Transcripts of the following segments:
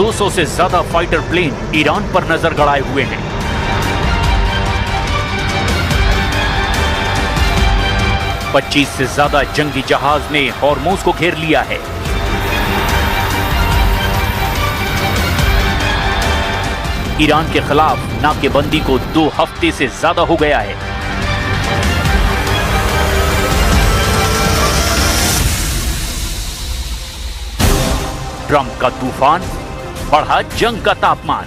200 से ज्यादा fighter plane Iran पर नजर गड़ाए हुए हैं। पच्चीस से ज्यादा जंगी जहाज ने हॉर्मोज को घेर लिया है। ईरान के खिलाफ नाकेबंदी को 2 हफ्ते से ज्यादा हो गया है। ट्रंप का तूफान, बढ़ा जंग का तापमान।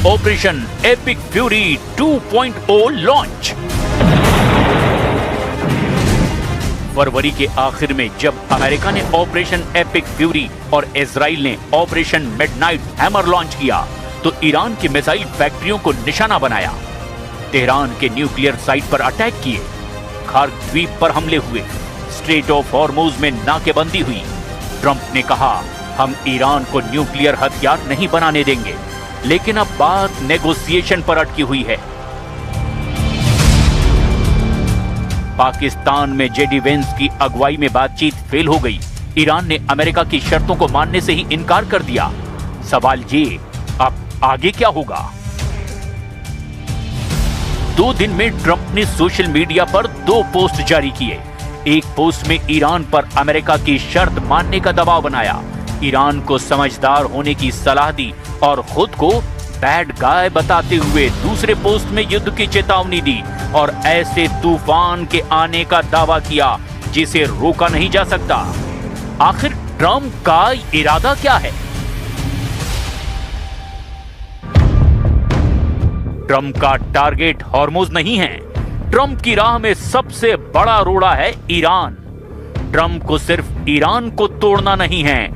Operation epic fury 2.0 launch. फरवरी के आखिर में जब अमेरिका ने ऑपरेशन एपिक फ्यूरी और इजराइल ने ऑपरेशन मिडनाइट हैमर लॉन्च किया तो ईरान की मिसाइल फैक्ट्रियों को निशाना बनाया। तेहरान के न्यूक्लियर साइट पर अटैक किए, खार्क द्वीप पर हमले हुए, स्ट्रेट ऑफ हॉर्मुज में नाकेबंदी हुई। ट्रंप ने कहा, हम ईरान को न्यूक्लियर हथियार नहीं बनाने देंगे, लेकिन अब बात नेगोशिएशन पर अटकी हुई है। पाकिस्तान में जेडी वेंस की अगुवाई में बातचीत फेल हो गई। ईरान ने अमेरिका की शर्तों को मानने से ही इनकार कर दिया। सवाल ये, अब आगे क्या होगा? 2 दिन में ट्रंप ने सोशल मीडिया पर 2 पोस्ट जारी किए। एक पोस्ट में ईरान पर अमेरिका की शर्त मानने का दबाव बनाया, ईरान को समझदार होने की सलाह दी और खुद को बैड गाय बताते हुए दूसरे पोस्ट में युद्ध की चेतावनी दी और ऐसे तूफान के आने का दावा किया जिसे रोका नहीं जा सकता। आखिर ट्रंप का इरादा क्या है? ट्रंप का टारगेट हॉर्मुज नहीं है। ट्रंप की राह में सबसे बड़ा रोड़ा है ईरान। ट्रंप को सिर्फ ईरान को तोड़ना नहीं है,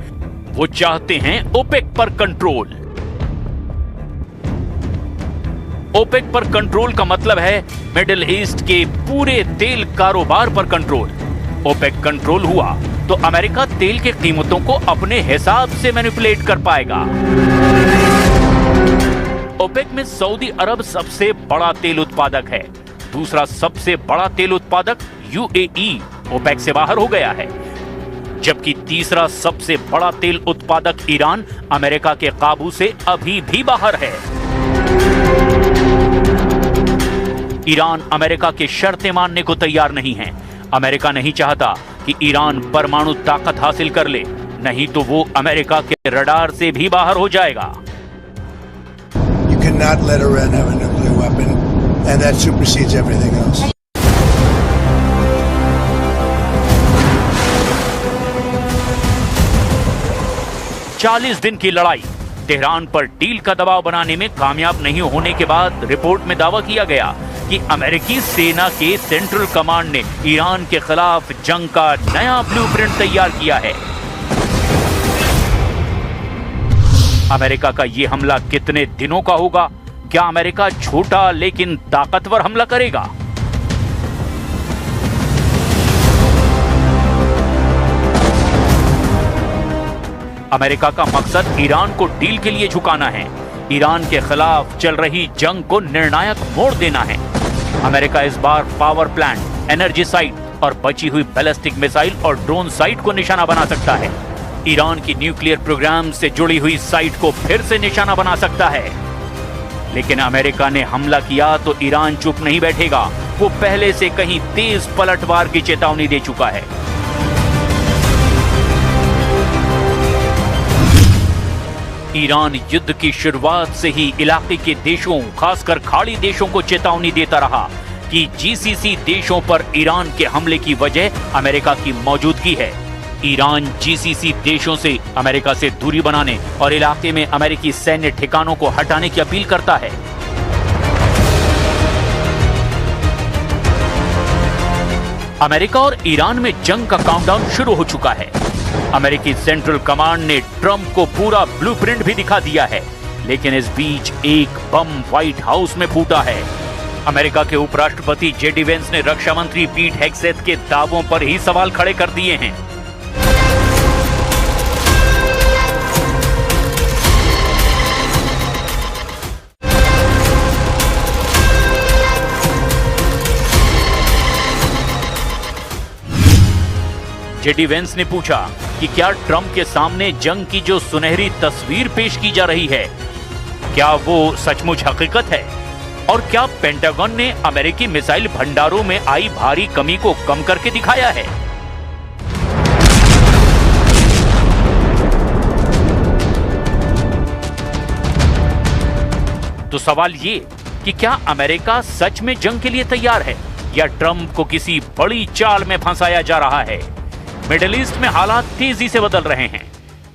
वो चाहते हैं ओपेक पर कंट्रोल। ओपेक पर कंट्रोल का मतलब है मिडिल ईस्ट के पूरे तेल कारोबार पर कंट्रोल। ओपेक कंट्रोल हुआ तो अमेरिका तेल की कीमतों को अपने हिसाब से मैनिपुलेट कर पाएगा। ओपेक में सऊदी अरब सबसे बड़ा तेल उत्पादक है। दूसरा सबसे बड़ा तेल उत्पादक यूएई ओपेक से बाहर हो गया है, जबकि तीसरा सबसे बड़ा तेल उत्पादक ईरान अमेरिका के काबू से अभी भी बाहर है। ईरान अमेरिका की शर्तें मानने को तैयार नहीं है। अमेरिका नहीं चाहता कि ईरान परमाणु ताकत हासिल कर ले, नहीं तो वो अमेरिका के रडार से भी बाहर हो जाएगा। You cannot let Iran have a nuclear weapon, and that supersedes everything else. चालीस दिन की लड़ाई, तेहरान पर डील का दबाव बनाने में कामयाब नहीं होने के बाद रिपोर्ट में दावा किया गया कि अमेरिकी सेना के सेंट्रल कमांड ने ईरान के खिलाफ जंग का नया ब्लूप्रिंट तैयार किया है। अमेरिका का यह हमला कितने दिनों का होगा? क्या अमेरिका छोटा लेकिन ताकतवर हमला करेगा? अमेरिका का मकसद ईरान को डील के लिए झुकाना है। ईरान के खिलाफ चल रही जंग को निर्णायक मोड़ देना है। अमेरिका इस बार पावर प्लांट, एनर्जी साइट और बची हुई बैलिस्टिक मिसाइल और ड्रोन साइट को निशाना बना सकता है। ईरान की न्यूक्लियर प्रोग्राम से जुड़ी हुई साइट को फिर से निशाना बना सकता है। लेकिन अमेरिका ने हमला किया तो ईरान चुप नहीं बैठेगा। वो पहले से कहीं तेज पलटवार की चेतावनी दे चुका है। ईरान युद्ध की शुरुआत से ही इलाके के देशों, खासकर खाड़ी देशों को चेतावनी देता रहा कि जीसीसी देशों पर ईरान के हमले की वजह अमेरिका की मौजूदगी है। ईरान जीसीसी देशों से अमेरिका से दूरी बनाने और इलाके में अमेरिकी सैन्य ठिकानों को हटाने की अपील करता है। अमेरिका और ईरान में जंग का काउंटडाउन शुरू हो चुका है। अमेरिकी सेंट्रल कमांड ने ट्रंप को पूरा ब्लूप्रिंट भी दिखा दिया है, लेकिन इस बीच एक बम व्हाइट हाउस में फूटा है। अमेरिका के उपराष्ट्रपति जेडी वेंस ने रक्षा मंत्री पीट हेगसेथ के दावों पर ही सवाल खड़े कर दिए हैं। जेडी वेंस ने पूछा कि क्या ट्रंप के सामने जंग की जो सुनहरी तस्वीर पेश की जा रही है, क्या वो सचमुच हकीकत है? और क्या पेंटागन ने अमेरिकी मिसाइल भंडारों में आई भारी कमी को कम करके दिखाया है? तो सवाल ये कि क्या अमेरिका सच में जंग के लिए तैयार है या ट्रंप को किसी बड़ी चाल में फंसाया जा रहा है? मिडिल ईस्ट में हालात तेजी से बदल रहे हैं।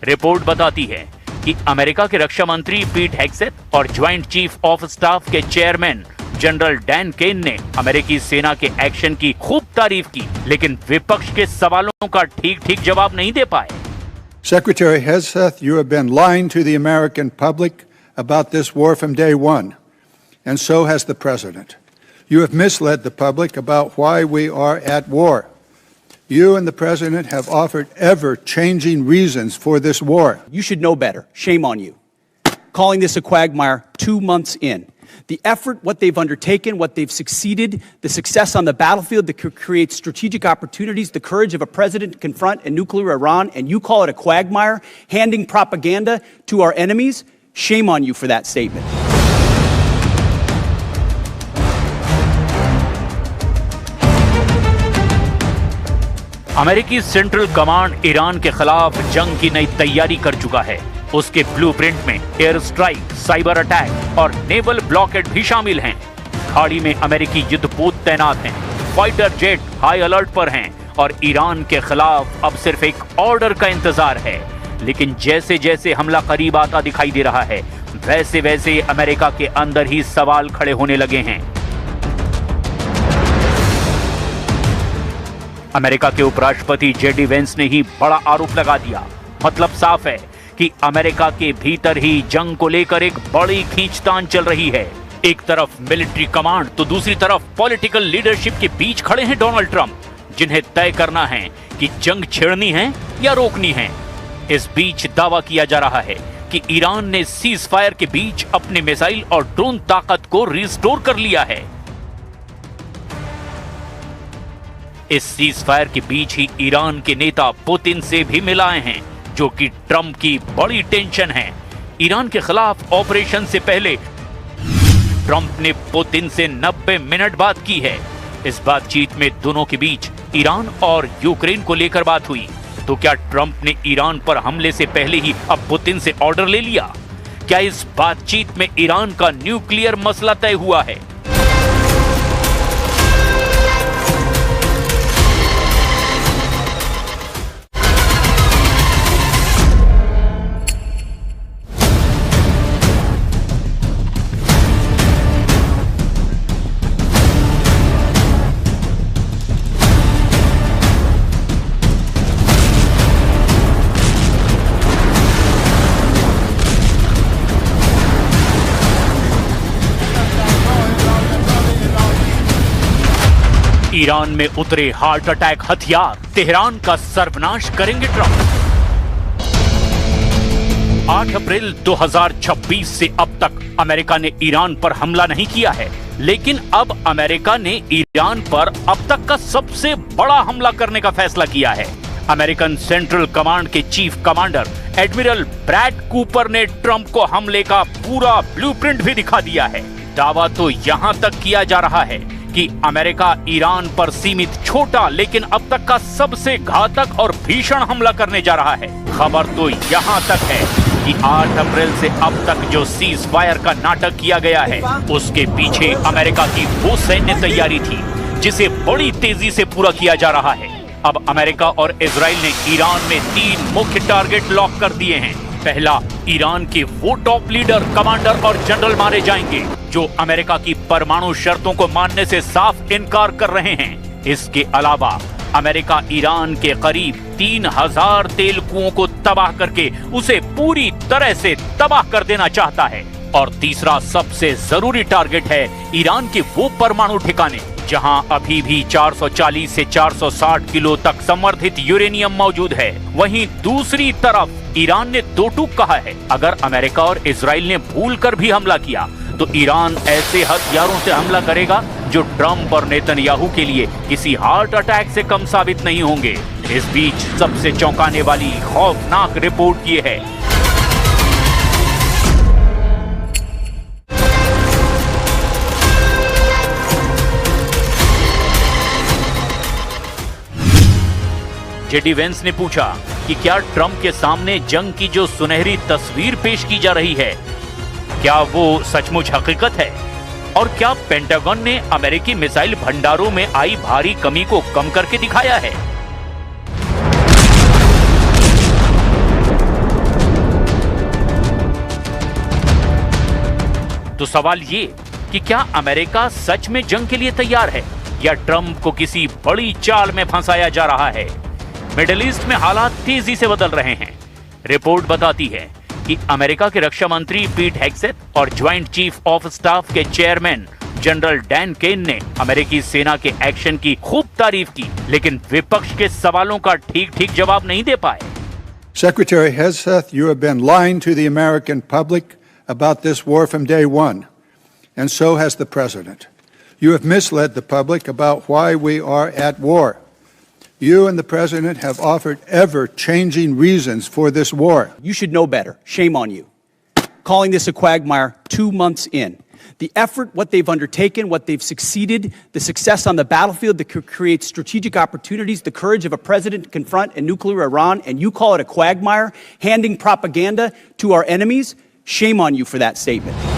रिपोर्ट बताती है कि अमेरिका के रक्षा मंत्री पीट हेग्सेथ और ज्वाइंट चीफ ऑफ स्टाफ के चेयरमैन जनरल डैन केन ने अमेरिकी सेना के एक्शन की खूब तारीफ की, लेकिन विपक्ष के सवालों का ठीक-ठीक जवाब नहीं दे पाए। Secretary Hegseth, you have been lying to the American public about this war from day one, and so has the President. You have misled the public about why we are at war. You and the President have offered ever-changing reasons for this war. You should know better. Shame on you. Calling this a quagmire 2 months in. The effort, what they've undertaken, what they've succeeded, the success on the battlefield that could create strategic opportunities, the courage of a president to confront a nuclear Iran, and you call it a quagmire, handing propaganda to our enemies? Shame on you for that statement. अमेरिकी central command Iran के खिलाफ जंग की नई तैयारी कर चुका है। उसके ब्लूप्रिंट में एयर स्ट्राइक, साइबर अटैक और नेवल ब्लॉकेड भी शामिल हैं। खाड़ी में अमेरिकी युद्धपोत तैनात हैं, फाइटर जेट हाई अलर्ट पर हैं और ईरान के खिलाफ अब सिर्फ एक ऑर्डर का इंतजार है। लेकिन जैसे जैसे हमला करीब आता दिखाई दे रहा है, वैसे वैसे अमेरिका के अंदर ही सवाल खड़े होने लगे हैं। अमेरिका के उपराष्ट्रपति जेडी वेंस ने ही बड़ा आरोप लगा दिया। मतलब साफ है कि अमेरिका के भीतर ही जंग को लेकर एक बड़ी खींचतान चल रही है। एक तरफ मिलिट्री कमांड तो दूसरी तरफ पॉलिटिकल लीडरशिप के बीच खड़े हैं डोनाल्ड ट्रंप, जिन्हें तय करना है कि जंग छेड़नी है या रोकनी है। इस बीच दावा किया जा रहा है कि ईरान ने सीज फायर के बीच अपने मिसाइल और ड्रोन ताकत को रिस्टोर कर लिया है। इस सीज फायर के बीच ही ईरान के नेता पुतिन से भी मिलाए हैं, जो कि ट्रंप की बड़ी टेंशन है। ईरान के खिलाफ ऑपरेशन से पहले ट्रंप ने पुतिन से 90 मिनट बात की है। इस बातचीत में दोनों के बीच ईरान और यूक्रेन को लेकर बात हुई। तो क्या ट्रंप ने ईरान पर हमले से पहले ही अब पुतिन से ऑर्डर ले लिया? क्या इस बातचीत में ईरान का न्यूक्लियर मसला तय हुआ है? ईरान में उतरे हार्ट अटैक हथियार, तेहरान का सर्वनाश करेंगे ट्रंप। 8 अप्रैल 2026 से अब तक अमेरिका ने ईरान पर हमला नहीं किया है, लेकिन अब अमेरिका ने ईरान पर अब तक का सबसे बड़ा हमला करने का फैसला किया है। अमेरिकन सेंट्रल कमांड के chief commander admiral Brad Cooper ने ट्रंप को हमले का पूरा ब्लूप्रिंट भी दिखा दिया है। दावा तो यहां तक किया जा रहा है कि अमेरिका ईरान पर सीमित छोटा लेकिन अब तक का सबसे घातक और भीषण हमला करने जा रहा है। खबर तो यहां तक है कि 8 अप्रैल से अब तक जो सीज फायर का नाटक किया गया है, उसके पीछे अमेरिका की वो सैन्य तैयारी थी जिसे बड़ी तेजी से पूरा किया जा रहा है। अब अमेरिका और इजराइल ने ईरान में 3 मुख्य टारगेट लॉक कर दिए हैं। पहला, ईरान के वो टॉप लीडर, कमांडर और जनरल मारे जाएंगे जो अमेरिका की परमाणु शर्तों को मानने से साफ इनकार कर रहे हैं। इसके अलावा अमेरिका ईरान के करीब 3000 तेल कुओं को तबाह करके उसे पूरी तरह से तबाह कर देना चाहता है। और तीसरा सबसे जरूरी टारगेट है ईरान के वो परमाणु ठिकाने जहां अभी भी 440 से 460 किलो तक संवर्धित यूरेनियम मौजूद है। वहीं दूसरी तरफ ईरान ने दो टूक कहा है, अगर अमेरिका और इजराइल ने भूलकर भी हमला किया तो ईरान ऐसे हथियारों से हमला करेगा जो ट्रंप और नेतन्याहू के लिए किसी हार्ट अटैक से कम साबित नहीं होंगे। इस बीच सबसे चौंकाने वाली खौफनाक रिपोर्ट ये है जेडी वेंस ने पूछा कि क्या ट्रंप के सामने जंग की जो सुनहरी तस्वीर पेश की जा रही है, क्या वो सचमुच हकीकत है? और क्या पेंटागन ने अमेरिकी मिसाइल भंडारों में आई भारी कमी को कम करके दिखाया है? तो सवाल ये कि क्या अमेरिका सच में जंग के लिए तैयार है या ट्रंप को किसी बड़ी चाल में फंसाया जा रहा है? मिडिल ईस्ट में हालात तेजी से बदल रहे हैं। रिपोर्ट बताती है कि अमेरिका के रक्षा मंत्री पीट हेग्सेथ और ज्वाइंट चीफ ऑफ स्टाफ के चेयरमैन जनरल डैन केन ने अमेरिकी सेना के एक्शन की खूब तारीफ की, लेकिन विपक्ष के सवालों का ठीक-ठीक जवाब नहीं दे पाए। Secretary Hegseth, you have been lying to the American public about this war from day one, and so has the President. You have misled the public about why we are at war. You and the President have offered ever-changing reasons for this war. You should know better. Shame on you. Calling this a quagmire 2 months in. The effort, what they've undertaken, what they've succeeded, the success on the battlefield that could create strategic opportunities, the courage of a president to confront a nuclear Iran, and you call it a quagmire, handing propaganda to our enemies? Shame on you for that statement.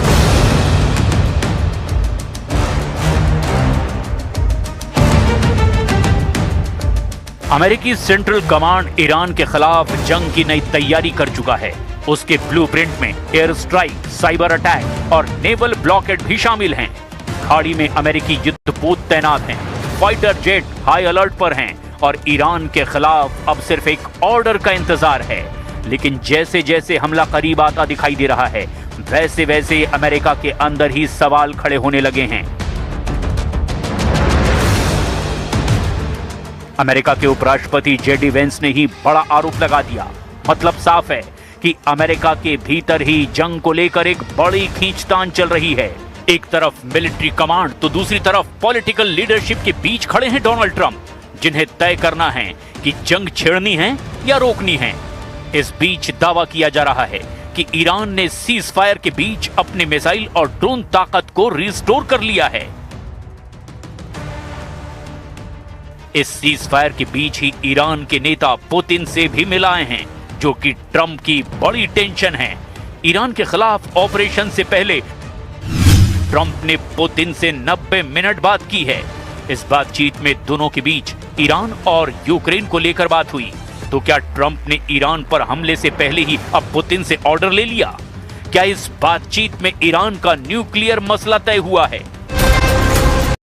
अमेरिकी central command Iran के खिलाफ जंग की नई तैयारी कर चुका है। उसके ब्लूप्रिंट में एयर स्ट्राइक, साइबर अटैक और नेवल ब्लॉकेड भी शामिल हैं। खाड़ी में अमेरिकी युद्धपोत तैनात हैं, फाइटर जेट हाई अलर्ट पर हैं और ईरान के खिलाफ अब सिर्फ एक ऑर्डर का इंतजार है। लेकिन जैसे जैसे हमला करीब आता दिखाई दे रहा है, वैसे वैसे अमेरिका के अंदर ही सवाल खड़े होने लगे हैं। अमेरिका के उपराष्ट्रपति जेडी वेंस ने ही बड़ा आरोप लगा दिया। मतलब साफ है कि अमेरिका के भीतर ही जंग को लेकर एक बड़ी खींचतान चल रही है। एक तरफ मिलिट्री कमांड तो दूसरी तरफ पॉलिटिकल लीडरशिप के बीच खड़े हैं डोनाल्ड ट्रंप, जिन्हें तय करना है कि जंग छेड़नी है या रोकनी है। इस बीच दावा किया जा रहा है कि ईरान ने सीज फायर के बीच अपने मिसाइल और ड्रोन ताकत को रिस्टोर कर लिया है। इस सीज फायर के बीच ही ईरान के नेता पुतिन से भी मिलाए हैं, जो कि ट्रंप की बड़ी टेंशन है। ईरान के खिलाफ ऑपरेशन से पहले ट्रंप ने पुतिन से 90 मिनट बात की है। इस बातचीत में दोनों के बीच ईरान और यूक्रेन को लेकर बात हुई। तो क्या ट्रंप ने ईरान पर हमले से पहले ही अब पुतिन से ऑर्डर ले लिया? क्या इस बातचीत में ईरान का न्यूक्लियर मसला तय हुआ है?